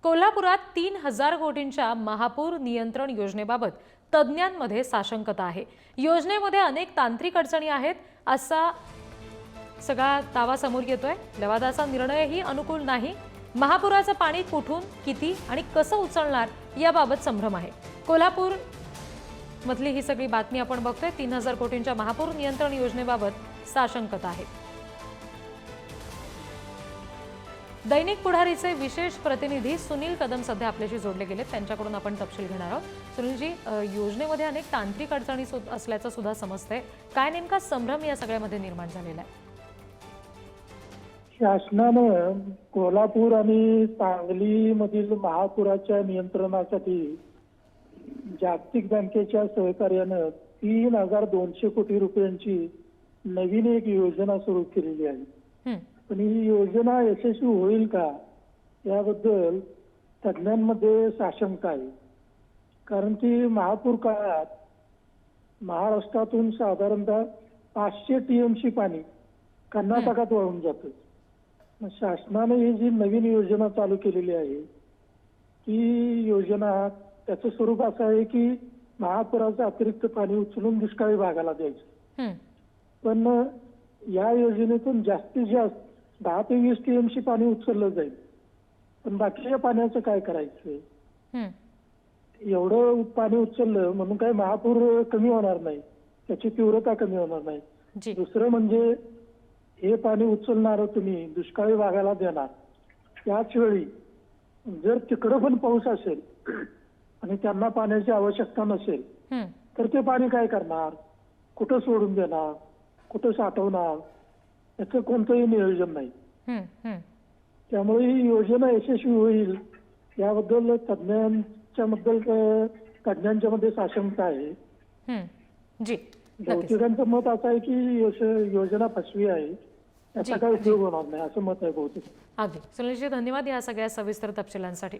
कोल्हापुरात 3,000 कोटींच्या महापूर नियंत्रण योजनेबाबत तज्ज्ञांमध्ये साशंकता आहे। योजनेमध्ये अनेक तांत्रिक अडचणी आहेत असा सगळा दावा समोर येतोय। लवादाचा निर्णयही अनुकूल नाही। महापुराचं पाणी कुठून, किती आणि कसं उचलणार याबाबत संभ्रम आहे। कोल्हापूर मधली ही सगळी बातमी आपण बघतोय। 3,000 कोटींच्या महापूर नियंत्रण योजनेबाबत साशंकता आहे। दैनिक पुढारीचे विशेष प्रतिनिधी सुनील कदम सध्या आपल्याशी जोडले गेलेत। त्यांच्याकडून आपण तपशील घेणार आहोत। सुनीलजी, योजनेमध्ये अनेक तांत्रिक अडचणी असल्याचं सुद्धा समजतंय। काय नेमका संभ्रम या सगळ्यामध्ये निर्माण झालेला आहे? शासनानं कोल्हापूर आणि सांगलीमधील महापुराच्या नियंत्रणासाठी जागतिक बँकेच्या सहकार्यानं 3,200 कोटी रुपयांची नवीन एक योजना सुरू केलेली आहे। पण ही योजना यशस्वी होईल का याबद्दल तज्ज्ञांमध्ये साशंका आहे। कारण की महापूर काळात महाराष्ट्रातून साधारणतः 500 टीएमसी पाणी कर्नाटकात वाहून जातं। शासनाने ही जी नवीन योजना चालू केलेली आहे ती योजना त्याचं स्वरूप असं आहे की महापुराचं अतिरिक्त पाणी उचलून दुष्काळी भागाला द्यायचं। पण या योजनेतून जास्तीत जास्त 10 ते 20 टीएमसी पाणी उचललं जाईल। पण बाकीच्या पाण्याचं काय करायचं? एवढं पाणी उचललं म्हणून काय महापूर कमी होणार नाही, त्याची तीव्रता कमी होणार नाही। दुसरं म्हणजे हे पाणी उचलणार तुम्ही दुष्काळी भागाला देणार, त्याच वेळी जर तिकडं पण पाऊस असेल आणि त्यांना पाण्याची आवश्यकता नसेल तर ते पाणी काय करणार? कुठं सोडून देणार, कुठं साठवणार, याचं कोणतंही नियोजन नाही। त्यामुळे ही योजना यशस्वी होईल याबद्दल तज्ज्ञांच्या मध्ये साशंकता आहे। बहुतेकांचं मत असं आहे की योजना फसवी आहे, याचा काही उपयोग होणार नाही असं मत आहे बहुतेक। अगदी सुनीलजी, धन्यवाद या सगळ्या सविस्तर तपशिलांसाठी।